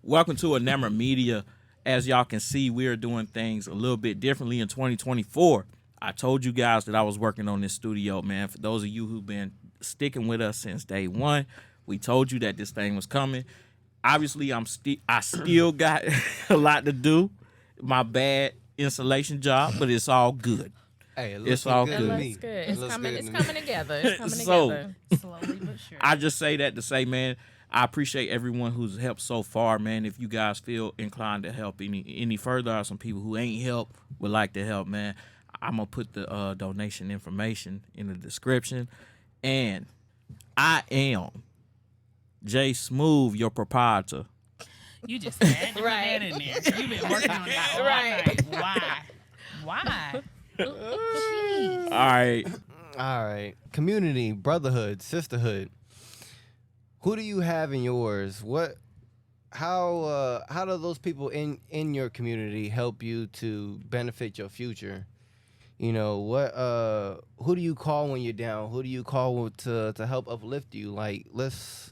Welcome to Enamor Media. As y'all can see, we are doing things a little bit differently in 2024. I told you guys that I was working on this studio, man. For those of you who've been sticking with us since day one, we told you that this thing was coming. Obviously, I still got a lot to do. My bad installation job, but it's all good. Hey, It's all It good. looks good. It's coming. It's coming together. It's coming So- together. Slowly but surely. I just say that to say, man, I appreciate everyone who's helped so far, man. If you guys feel inclined to help any further, or some people who ain't helped would like to help, man, I'm gonna put the donation information in the description. And I am Jay Smooth, your proprietor. You just had to Right. put that in there. You've been working on that all Right. night. Why? All right. All right. Community, brotherhood, sisterhood. Who do you have in yours? How do those people in your community help you to benefit your future? You know, who do you call when you're down? Who do you call to help uplift you? Like, let's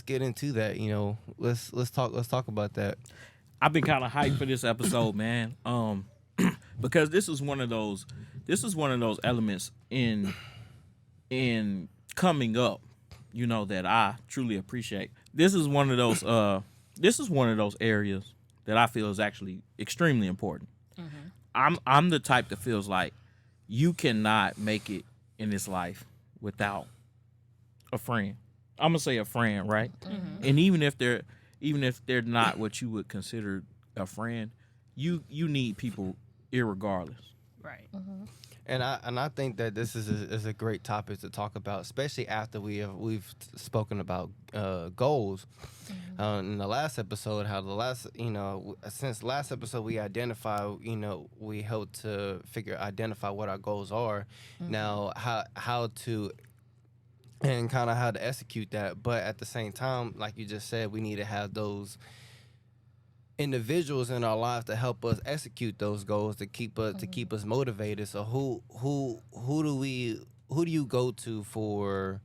get into that, Let's talk about that. I've been kind of hyped for this episode, man. Because this is one of those elements in coming up, that I truly appreciate. This is one of those areas that I feel is actually extremely important. I'm the type that feels like you cannot make it in this life without a friend. I'm gonna say a friend, right? And even if they're not what you would consider a friend, you need people irregardless. Right. And I think that this is a great topic to talk about, especially after we've spoken about goals. In the last episode, since last episode we identify, we helped to identify what our goals are. Now how to and kind of how to execute that, but at the same time, like you just said, we need to have those individuals in our lives to help us execute those goals, to keep us motivated. So who do you go to for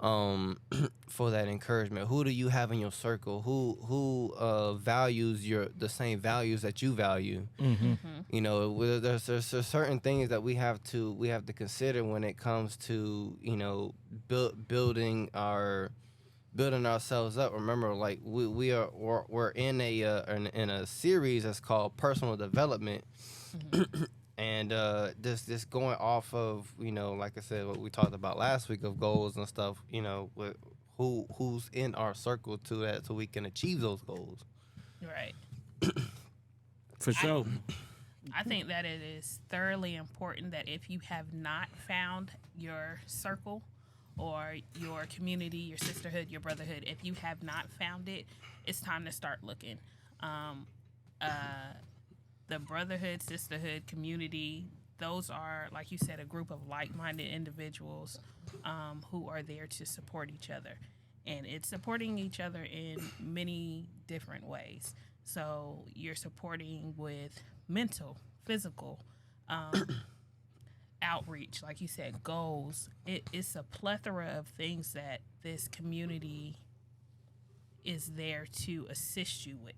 for that encouragement? Who do you have in your circle? Who values the same values that you value? There's certain things that we have to consider when it comes to building ourselves up. Remember, like we're in a series that's called personal development. And this going off of, like I said, what we talked about last week of goals and stuff, with who's in our circle to that, so we can achieve those goals. Right. For sure. I think that it is thoroughly important that if you have not found your circle or your community, your sisterhood, your brotherhood, if you have not found it, it's time to start looking. The brotherhood, sisterhood, community, those are, like you said, a group of like-minded individuals who are there to support each other. And it's supporting each other in many different ways. So you're supporting with mental, physical, outreach, like you said, goals. It's a plethora of things that this community is there to assist you with.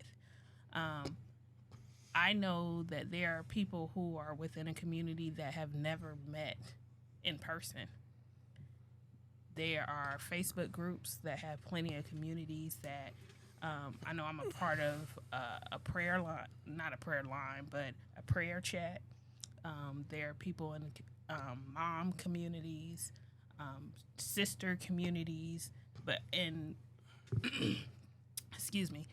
I know that there are people who are within a community that have never met in person. There are Facebook groups that have plenty of communities that I know I'm a part of a prayer line, not a prayer line, but a prayer chat. There are people in mom communities, sister communities, but in, excuse me,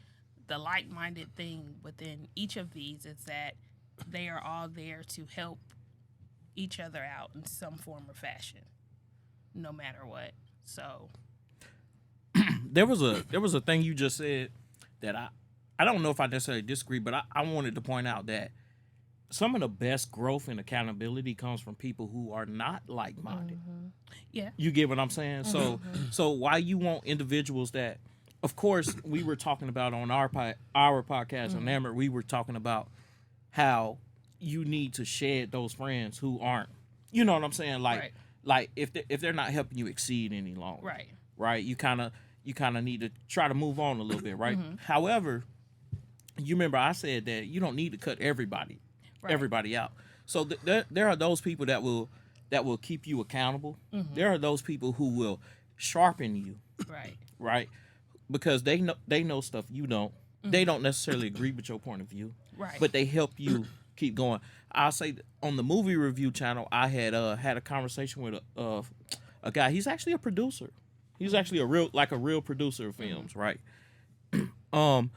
the like-minded thing within each of these is that they are all there to help each other out in some form or fashion, no matter what. So There was a thing you just said that I don't know if I necessarily disagree, but I wanted to point out that some of the best growth and accountability comes from people who are not like-minded. yeah, You get what I'm saying? So why you want individuals that, of course, we were talking about on our podcast on Amber, we were talking about how you need to shed those friends who aren't, you know what I'm saying? Like, Right. like if they're not helping you exceed any longer, right. right? You kind of you kind of need to try to move on a little bit, right? However, you remember I said that you don't need to cut everybody out. So there are those people that will keep you accountable. There are those people who will sharpen you, right? Because they know stuff you don't. They don't necessarily agree with your point of view, but they help you keep going. I'll say on the movie review channel, I had a conversation with a guy. He's actually a producer. He's actually a real producer of films, right? And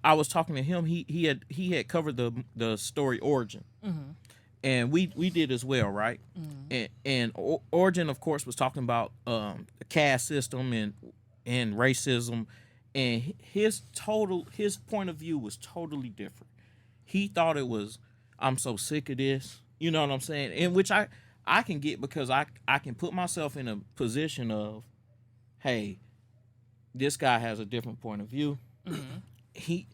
I was talking to him. He had covered the story Origin, and we did as well, right? And Origin, of course, was talking about the caste system and racism, and his point of view was totally different. He thought it was, I'm so sick of this, you know what I'm saying? And which I can get, because I can put myself in a position of, hey, this guy has a different point of view. He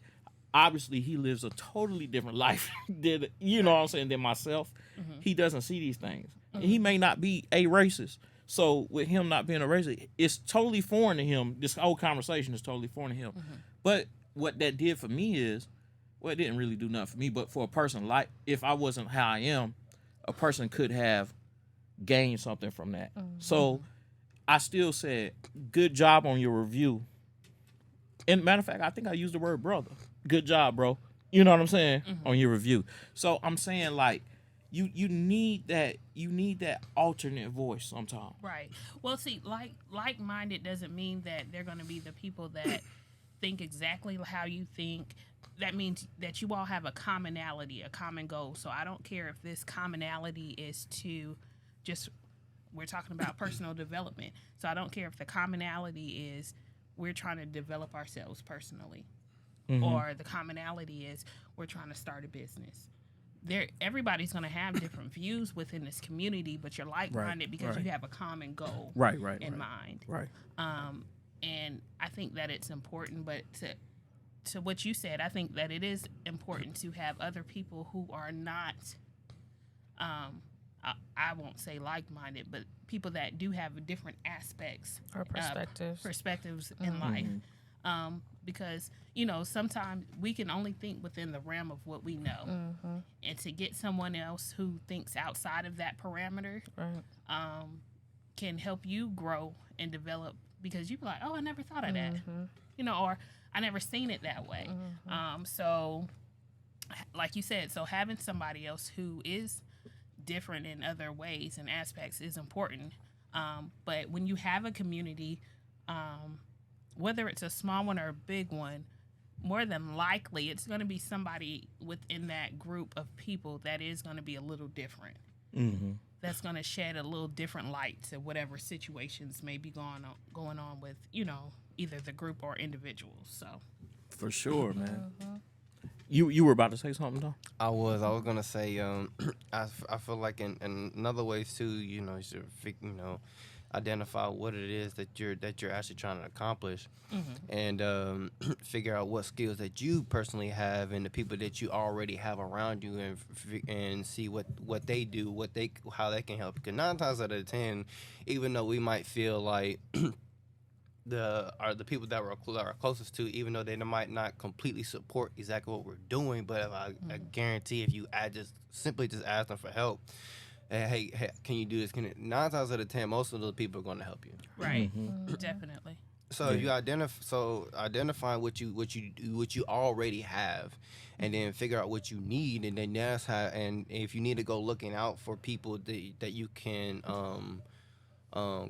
obviously lives a totally different life than, you know what I'm saying, than myself. He doesn't see these things. And he may not be a racist. So with him not being a racist, it's totally foreign to him. This whole conversation is totally foreign to him. But what that did for me is, well, it didn't really do nothing for me, but for a person, like, if I wasn't how I am, a person could have gained something from that. So I still said, good job on your review. And matter of fact, I think I used the word brother. Good job, bro. You know what I'm saying? On your review. So I'm saying, like, you need that alternate voice sometimes. Right. Well, see, like-minded doesn't mean that they're going to be the people that think exactly how you think. That means that you all have a commonality, a common goal. So I don't care if this commonality is to just, we're talking about personal development. So I don't care if the commonality is we're trying to develop ourselves personally, or the commonality is we're trying to start a business. Everybody's going to have different views within this community, but you're like-minded because you have a common goal in mind. Right. And I think that it's important, but to what you said, I think that it is important to have other people who are not, I won't say like-minded, but people that do have different aspects or perspectives in life. Because, you know, sometimes we can only think within the realm of what we know. And to get someone else who thinks outside of that parameter can help you grow and develop, because you're like, oh, I never thought of that. You know, or I never seen it that way. So, like you said, so having somebody else who is different in other ways and aspects is important. But when you have a community, whether it's a small one or a big one, more than likely it's going to be somebody within that group of people that is going to be a little different. That's going to shed a little different light to whatever situations may be going on with, you know, either the group or individuals. So, for sure, man. You were about to say something, though? I was gonna say, I feel like in another ways too, you know, you should, you know, identify what it is that you're actually trying to accomplish, and figure out what skills that you personally have and the people that you already have around you, and see what they do, how they can help. Because 9 times out of 10, even though we might feel like the people that are closest to, even though they might not completely support exactly what we're doing, but I guarantee if you simply ask them for help, hey, can you do this? 9 times out of 10, most of those people are going to help you. Right. Definitely. So you identify what you already have, and then figure out what you need, and then that's how. And if you need to go looking out for people that you can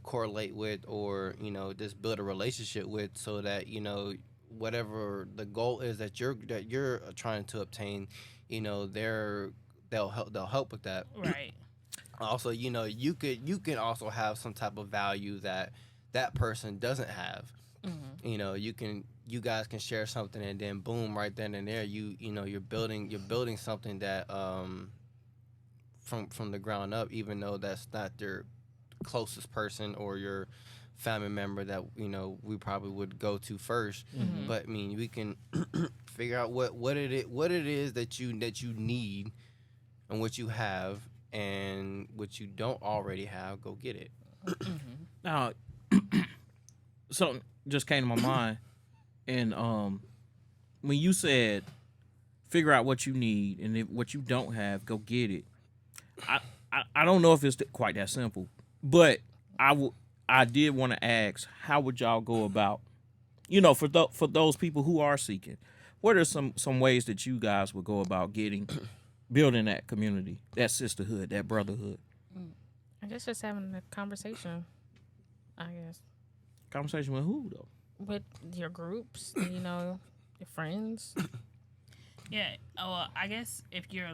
correlate with, or, you know, just build a relationship with, so that, you know, whatever the goal is that you're trying to obtain, you know, they'll help with that. Right. Also, you know, you can also have some type of value that person doesn't have. You know, you guys can share something, and then boom, right then and there, you know, you're building something that from the ground up, even though that's not their closest person or your family member that, you know, we probably would go to first. But I mean, we can figure out what it is that you need, and what you have, and what you don't already have, go get it. Now, so just came to my mind, and when you said figure out what you need, and if what you don't have, go get it. I don't know if it's quite that simple, but I did want to ask, how would y'all go about, for those people who are seeking, what are some ways that you guys would go about building that community, that sisterhood, that brotherhood? I guess just having a conversation. I guess Conversation with who though? with your groups, your friends. Yeah. Oh, I guess if you're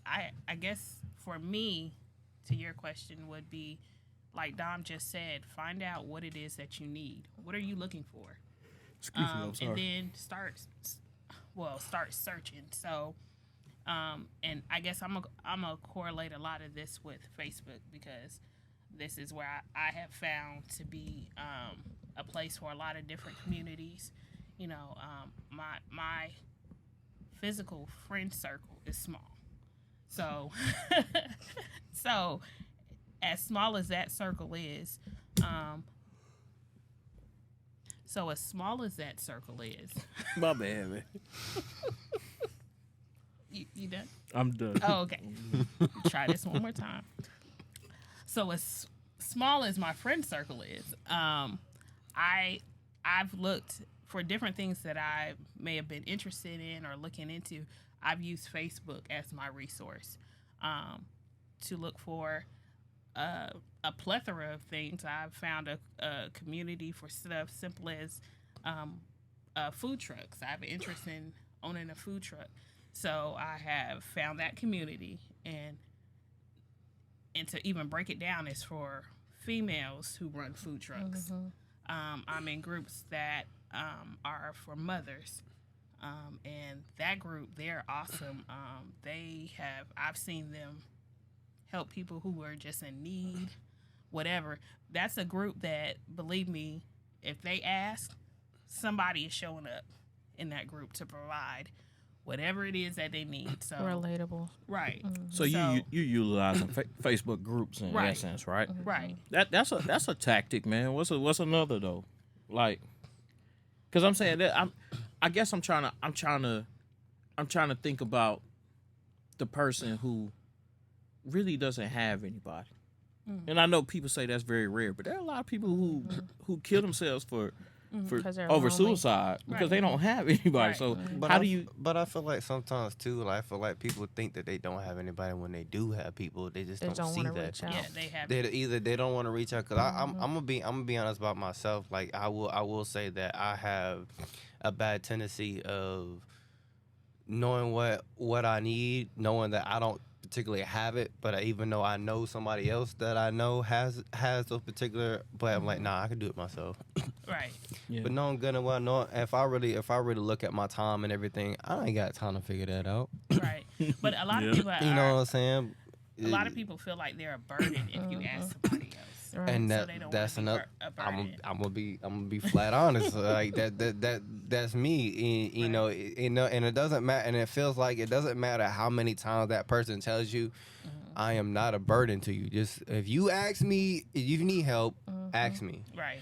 I guess for me, to your question would be, like Dom just said, find out what it is that you need. What are you looking for? Excuse me, I'm sorry. And then start searching. So, and I guess I'm gonna correlate a lot of this with Facebook, because this is where I have found to be a place for a lot of different communities. My physical friend circle is small, so so as small as that circle is, My bad, man. you done? I'm done. Oh, okay. Try this one more time. So as small as my friend circle is, I've looked for different things that I may have been interested in or looking into. I've used Facebook as my resource to look for a plethora of things. I've found a community for stuff simple as food trucks. I have an interest in owning a food truck, so I have found that community, and to even break it down, is for females who run food trucks. I'm in groups that are for mothers, and that group, they're awesome. I've seen them help people who are just in need, whatever. That's a group that, believe me, if they ask, somebody is showing up in that group to provide whatever it is that they need. So Relatable. right. So you utilizing Facebook groups in Right. that sense, right? Right. That's a tactic, man. What's another though? Like, because I'm saying that I guess I'm trying to think about the person who really doesn't have anybody. And I know people say that's very rare, but there are a lot of people who kill themselves for 'Cause they're over lonely. suicide because Right. they don't have anybody. Right. So But how I, do you? But I feel like sometimes too, like I feel like people think that they don't have anybody when they do have people. They just They don't don't see want to that. reach out. Yeah, they have. They don't want to reach out, because I'm gonna be honest about myself. Like I will say that I have a bad tendency of knowing what I need, knowing that I don't particularly have it, but even though I know somebody else that I know has those particular, but I'm like, nah, I can do it myself. Right. Yeah. But no, I'm gonna well, no. If I really look at my time and everything, I ain't got time to figure that out. Right. But a lot of Yeah. people You know what I'm saying? a lot of people feel like they're a burden if you ask somebody else. Right. And So they don't that's wanna be another. a burden. I'm gonna be flat honest. Like that's me. And, you know, and it doesn't matter. And it feels like it doesn't matter how many times that person tells you, I am not a burden to you. Just if you ask me, if you need help, ask me. Right.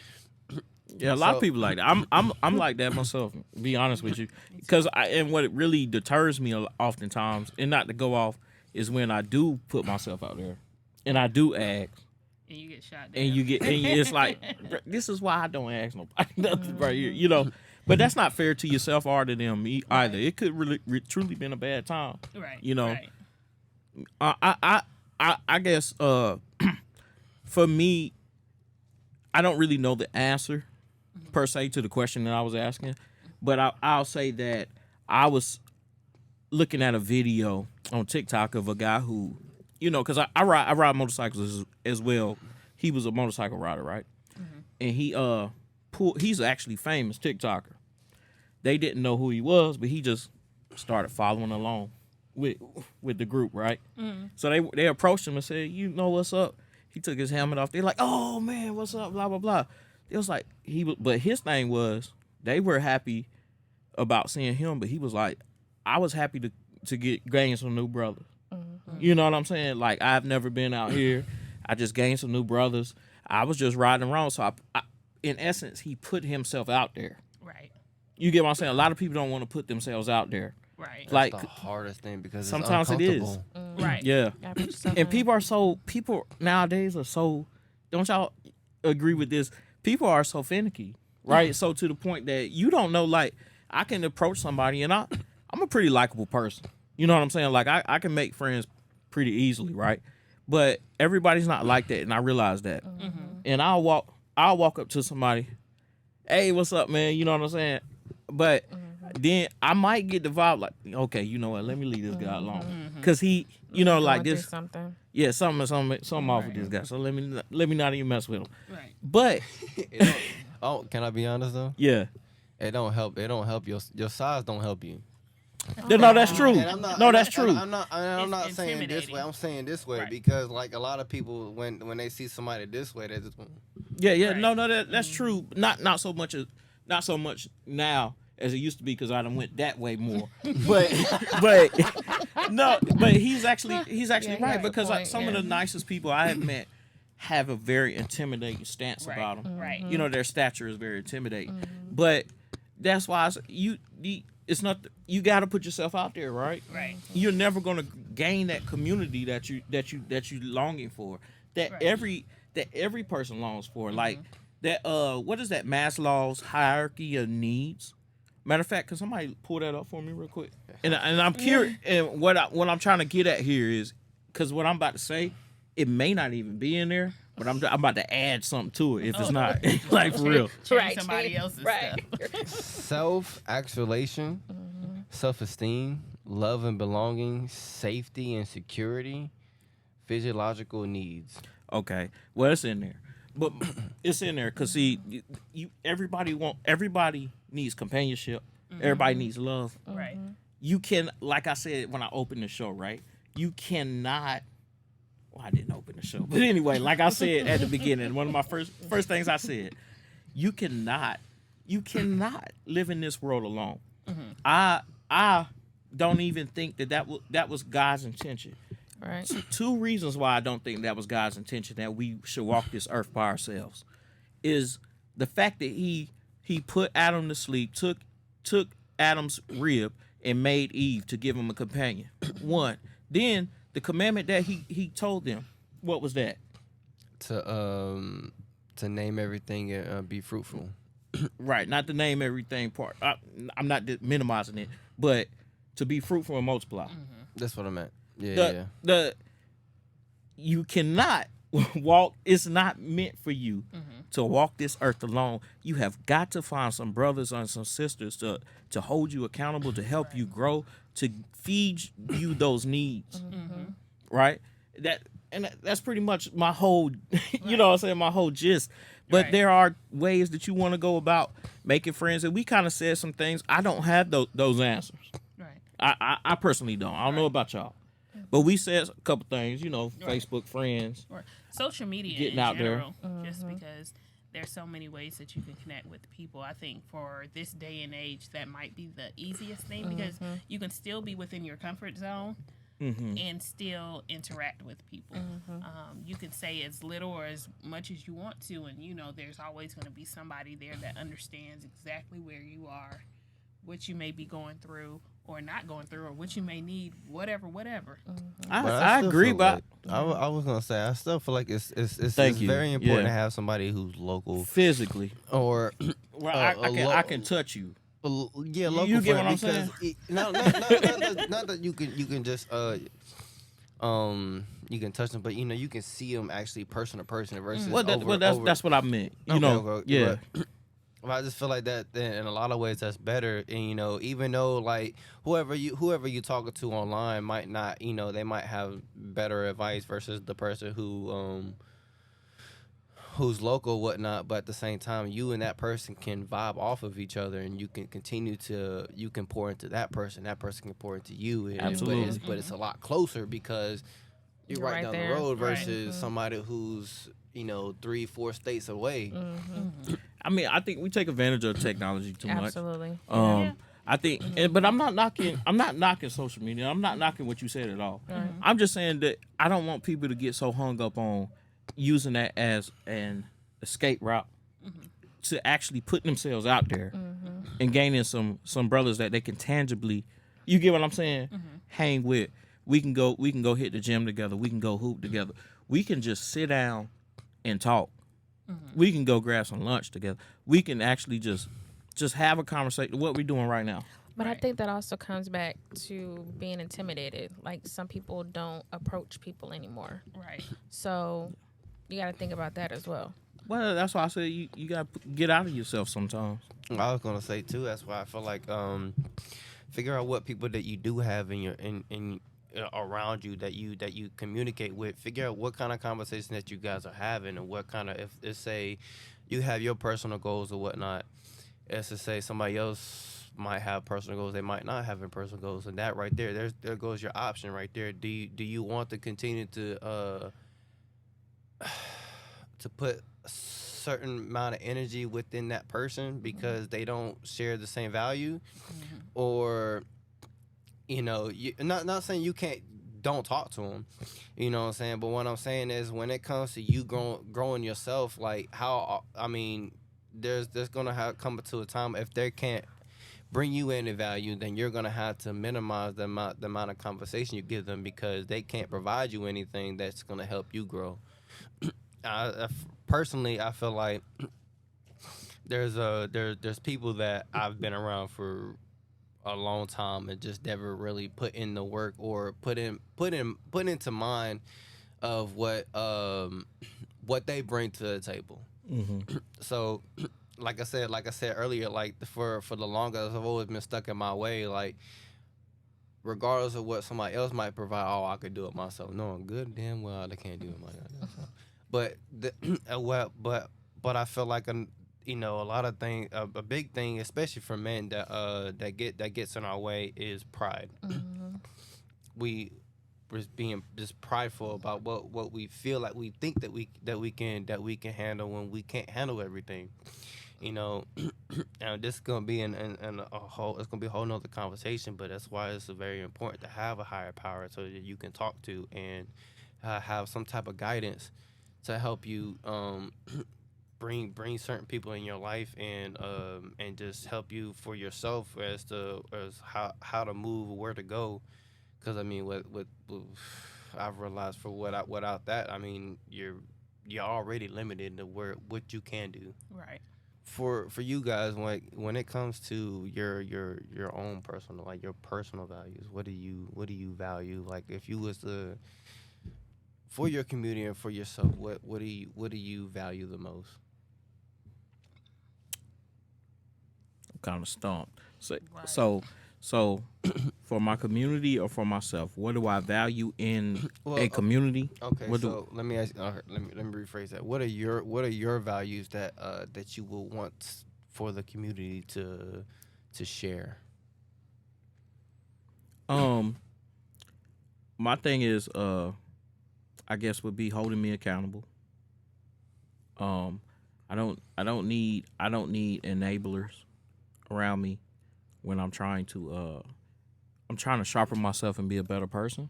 Yeah, a lot of So- people like that. I'm like that myself. To be honest with you, because and what it really deters me oftentimes, and not to go off, is when I do put myself out there, and I do ask, And you get shot down. and it's like, this is why I don't ask nobody nothing right here, you know. But that's not fair to yourself or to them either. It could really truly been a bad time, Right. you know. Right. I guess for me, I don't really know the answer per se to the question that I was asking, but I'll say that I was looking at a video on TikTok of a guy who, you know, because I ride motorcycles as well. He was a motorcycle rider, right? And he's actually famous TikToker. They didn't know who he was, but he just started following along with the group, right? So they approached him and said, "You know what's up?" He took his helmet off. They're like, "Oh man, what's up?" Blah blah blah. It was like but his thing was they were happy about seeing him, but he was like, "I was happy to gain some new brothers." You know what I'm saying? Like, I've never been out here. I just gained some new brothers. I was just riding around, so in essence, he put himself out there. Right. You get what I'm saying? A lot of people don't want to put themselves out there. Right. That's Like the hardest thing because sometimes it's it is. uncomfortable. Right. Yeah. Gotta put yourself And out. people nowadays are so, don't y'all agree with this? People are so finicky, right? So to the point that you don't know, like, I can approach somebody and I'm a pretty likable person. You know what I'm saying? Like, I can make friends pretty easily, right? But everybody's not like that, and I realize that. And I'll walk up to somebody, hey, what's up, man? You know what I'm saying? But then I might get the vibe like, okay, you know what? Let me leave this guy alone, because he, you know, like Going through this, something. yeah, something off with this guy. So let me not even mess with him. Right. But Oh, can I be honest though? yeah, It don't help. It don't help your size. Don't help you. no, that's true. And I'm not, No, and that's I- true. I'm not It's saying this intimidating. way. I'm saying this way Right. because like a lot of people when they see somebody this way, they just Yeah, Right. no, that's true. Not so much now as it used to be, because I done went that way more. but no, but he's actually Yeah, he right, has a because like, point, some of yeah. the nicest people I have met have a very intimidating stance Right. about them. Right. You know, their stature is very intimidating. But that's why it's not, you got to put yourself out there, right? Right. You're never going to gain that community that you longing for, that Right. every person longs for. Like that, what is that, Maslow's hierarchy of needs? Matter of fact, can somebody pull that up for me real quick? And I'm curious, and what I'm trying to get at here is, because what I'm about to say, it may not even be in there, but I'm about to add something to it if it's not. Like, for real. Change somebody else's Right. stuff. self-actualization, self-esteem, love and belonging, safety and security, physiological needs. Okay, well, it's in there, but it's in there because, see, everybody needs companionship. Everybody needs love. Right. You can, like I said when I opened the show, right? You cannot. Well, I didn't open the show, but anyway, like I said at the beginning, one of my first things I said, you cannot live in this world alone. I don't even think that was God's intention. Right. Two reasons why I don't think that was God's intention, that we should walk this earth by ourselves, is the fact that he put Adam to sleep, took Adam's rib and made Eve to give him a companion. One. Then the commandment that he told them, what was that? To name everything and be fruitful. Right, not to name everything part. I'm not minimizing it, but to be fruitful and multiply. That's what I meant. Yeah. You cannot walk. It's not meant for you to walk this earth alone. You have got to find some brothers and some sisters to hold you accountable, to help you grow, to feed you those needs. Right? That's pretty much my whole, you know what I'm saying, my whole gist. But Right. there are ways that you want to go about making friends, and we kind of said some things. I don't have those answers. Right. I personally don't. I don't know about y'all. But we said a couple things, you know, Right. Facebook friends. Or social media Getting in out there. general, just because there's so many ways that you can connect with people. I think for this day and age, that might be the easiest thing, because you can still be within your comfort zone and still interact with people. You can say as little or as much as you want to, and you know there's always going to be somebody there that understands exactly where you are, what you may be going through or not going through, or what you may need, whatever. But I still agree, feel but like, I was gonna say I still feel like it's Thank you. very important Yeah. to have somebody who's local physically, or well, I can touch you. yeah, local. You get friend, what I'm because saying? not that you can just you can touch them, but you know you can see them actually person to person versus That's what I meant. You Okay, know, okay, yeah. Well, I just feel like that in a lot of ways that's better, and you know, even though like whoever you talking to online might not, you know, they might have better advice versus the person who's local, whatnot. But at the same time, you and that person can vibe off of each other, and you can you can pour into that person can pour into you. And, Absolutely. but it's a lot closer because you're You're right right down there. the road Right. versus somebody who's, you know, 3-4 states away. I mean, I think we take advantage of technology too much. Absolutely. I think, but I'm not knocking social media. I'm not knocking what you said at all. I'm just saying that I don't want people to get so hung up on using that as an escape route to actually putting themselves out there and gaining some brothers that they can tangibly, you get what I'm saying, hang with. We can go hit the gym together. We can go hoop together. We can just sit down and talk. We can go grab some lunch together. We can actually just have a conversation. What we're doing right now. But I think that also comes back to being intimidated. Like, some people don't approach people anymore. Right. So you got to think about that as well. Well, that's why I said you got to get out of yourself sometimes. I was gonna say too. That's why I feel like figure out what people that you do have in your in around you that you communicate with. Figure out what kind of conversation that you guys are having, and what kind of, if it's say you have your personal goals or whatnot. As to say somebody else might have personal goals, they might not have personal goals, and that right there goes your option right there. Do you want to continue to put a certain amount of energy within that person because they don't share the same value, or not saying you don't talk to them, you know what I'm saying, but what I'm saying is when it comes to you growing yourself, like how, I mean, there's gonna come to a time if they can't bring you any value, then you're gonna have to minimize the amount of conversation you give them because they can't provide you anything that's gonna help you grow. Personally, I feel like there's people that I've been around for a long time and just never really put in the work or put into mind of what they bring to the table. So, like I said earlier, like for the longest, I've always been stuck in my way. Like, regardless of what somebody else might provide, I could do it myself. No, I'm good, damn well I can't do it myself. But but I feel like a lot of things, a big thing, especially for men that gets in our way is pride. We just being just prideful about what we feel like we think that we can handle when we can't handle everything. And this is gonna be it's gonna be a whole nother conversation, but that's why it's very important to have a higher power so that you can talk to and have some type of guidance to help you bring certain people in your life and just help you for yourself as how to move, where to go. Because I mean, with I've realized without that, I mean, you're already limited to what you can do. Right. For you guys, when it comes to your own personal, like your personal values, what do you value? Like, if you was to, for your community and for yourself, what do you value the most? I'm kind of stumped. So for my community or for myself, what do I value in a community? Okay, let me ask. Let me rephrase that. What are your values that you will want for the community to share? My thing is, I guess would be holding me accountable. I don't need enablers around me when I'm trying to sharpen myself and be a better person.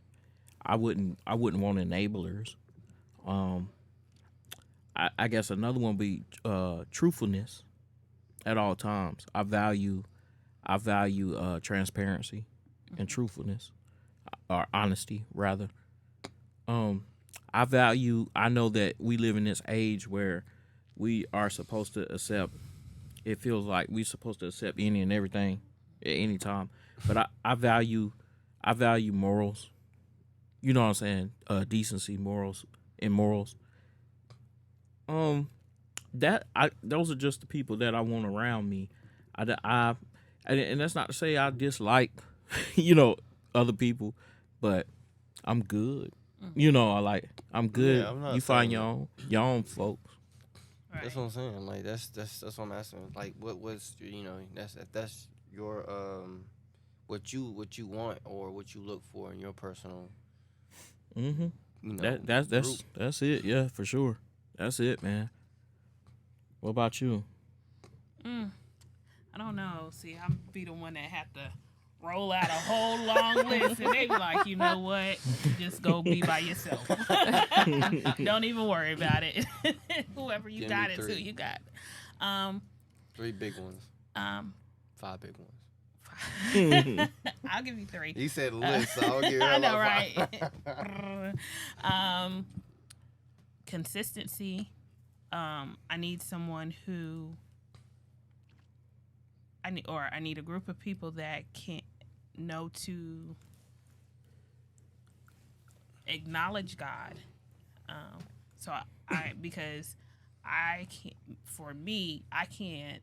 I wouldn't want enablers. I guess another one would be truthfulness at all times. I value transparency and truthfulness, or honesty rather. I know that we live in this age where we are supposed to accept, it feels like we're supposed to accept any and everything at any time. But I value morals. You know what I'm saying? Decency, morals. Those are just the people that I want around me. And that's not to say I dislike, other people, but I'm good. I'm good. Yeah, you find your own folks. Right. That's what I'm saying. Like that's what I'm asking. Like what's that's your what you want or what you look for in your personal. That's it. Yeah, for sure. That's it, man. What about you? I don't know. See, I'm be the one that have to roll out a whole long list, and they be like, you know what? Just go be by yourself. Don't even worry about it. Whoever you got it to, you got it. 3 big ones. 5 big ones. I'll give you 3. You said list, so I'll give you I know, about right? 5. Consistency. I need someone who I need a group of people that can know to acknowledge God. So because I can't. For me, I can't.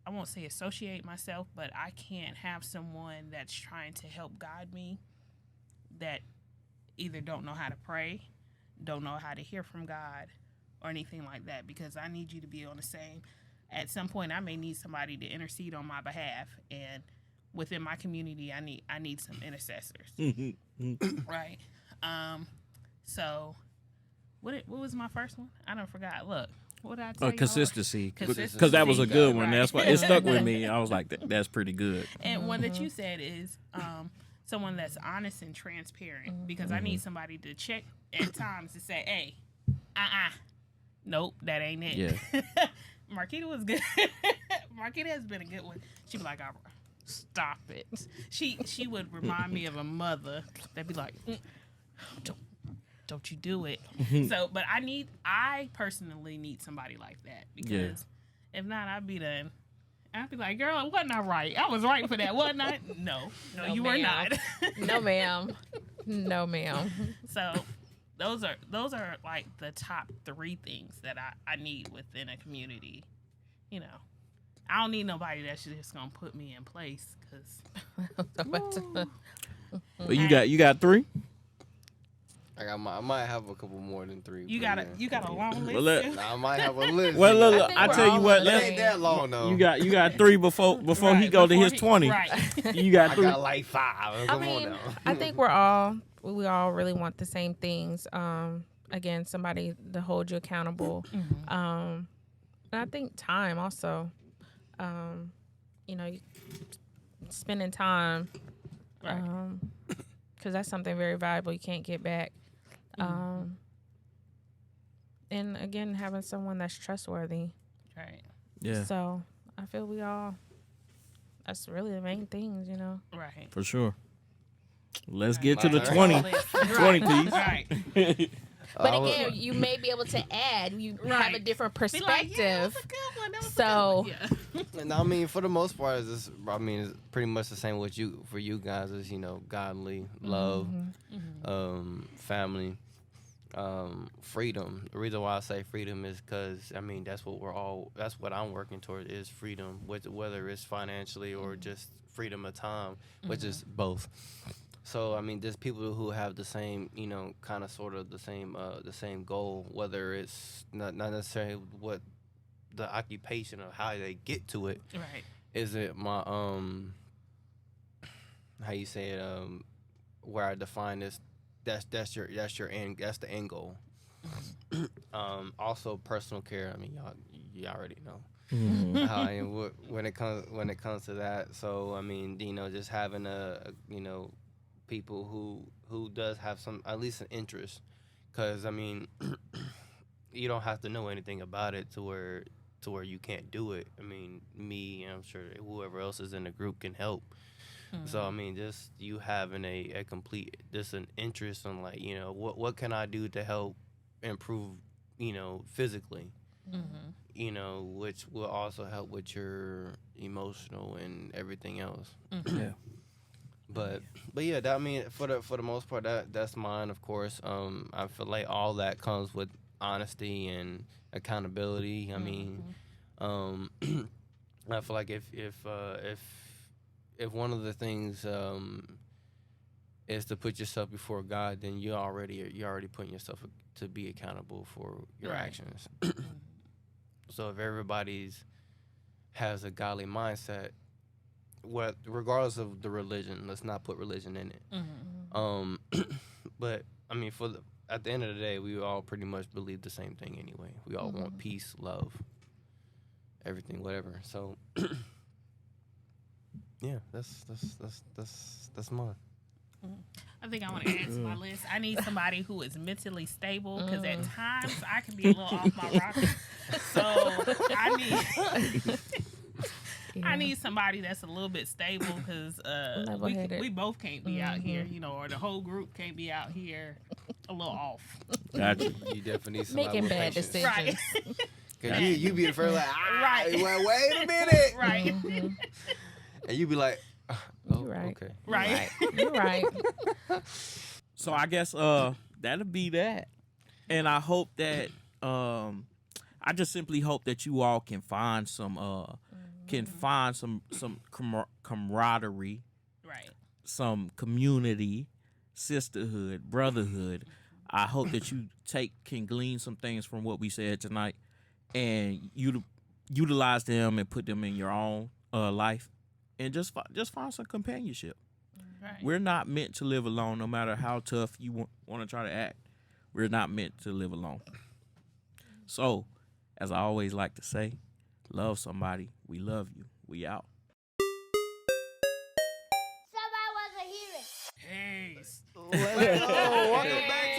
I won't say associate myself, but I can't have someone that's trying to help guide me that either don't know how to pray, don't know how to hear from God, or anything like that, because I need you to be on the same. At some point, I may need somebody to intercede on my behalf, and within my community, I need some intercessors, right? So, what was my first one? I don't forgot. Look. What did I tell you? Consistency. Consistency. Because that was a good one. Right. That's why it stuck with me. I was like, that's pretty good. And one that you said is someone that's honest and transparent, because I need somebody to check at times to say, hey, nope, that ain't it. Yeah. Marquita was good. Marquita has been a good one. She'd be like, stop it. She would remind me of a mother that'd be like, don't you do it. So, but I personally need somebody like that, because if not, I'd be done. I'd be like, girl, wasn't I right? I was right for that, wasn't I? No, you were not. No, ma'am. No, ma'am. So those are like the top 3 things that I need within a community. You know, I don't need nobody that's just gonna put me in place, because But you got 3? I might have a couple more than 3. you got a long list. Well, too? I might have a list. Well, look, think I we're tell you all what. the It same. ain't that long though. You got 3 before Right, he go to before his 20. Right. You got I 3. got like 5. Come on now. I think we all really want the same things. Again, somebody to hold you accountable. And I think time also. Spending time, Right. because that's something very valuable you can't get back. And again, having someone that's trustworthy. Right. Yeah, So I feel that's really the main things, Right. for sure. Let's get My to the turn. 20. Right. 20 piece. Right. But again, you may be able to add. You have a Right. different Be like, perspective. yeah, that was a good one. That was So- a good one. Yeah. And I mean, for the most part, it's pretty much the same for you guys is, godly, love, family, freedom. The reason why I say freedom is because, that's what I'm working toward, is freedom, whether it's financially or just freedom of time, which is both. So, there's people who have the same, kind of sort of the same goal, whether it's not necessarily what the occupation of how they get to it. Right. Is it my how you say it, where I define this, that's your end, that's the end goal. Also personal care. You already know how I am when it comes to that. So just having people who does have some, at least an interest, because you don't have to know anything about it to where you can't do it. Me, and I'm sure whoever else is in the group can help. So just you having a complete, just an interest in, like, what can I do to help improve, physically, which will also help with your emotional and everything else. Yeah. But yeah, for the most part, that's mine, of course. I feel like all that comes with honesty and accountability. I feel like if one of the things is to put yourself before God, then you're already putting yourself to be accountable for your Right. actions. So if everybody's has a godly mindset, regardless of the religion, let's not put religion in it. But at the end of the day, we all pretty much believe the same thing anyway. We all want peace, love, everything, whatever. So yeah, that's mine. I think I want to add to my list. I need somebody who is mentally stable because at times I can be a little off my rocker. So I need somebody that's a little bit stable because we both can't be out here, or the whole group can't be out here a little off. Gotcha. You definitely need somebody Making with bad patience. decisions. Right. Cause you be the first like, Right. well, wait a minute. Right. And you be like, oh, You're right. okay. Right. You're right. So I guess that'll be that. And I hope that I just simply hope that you all can find some camaraderie, Right. some community, sisterhood, brotherhood. I hope that you can glean some things from what we said tonight and utilize them and put them in your own life and just find some companionship. Right. We're not meant to live alone, no matter how tough you want to try to act. We're not meant to live alone. So, as I always like to say, love somebody. We love you. We out. Somebody wasn't hearing. Peace. Welcome back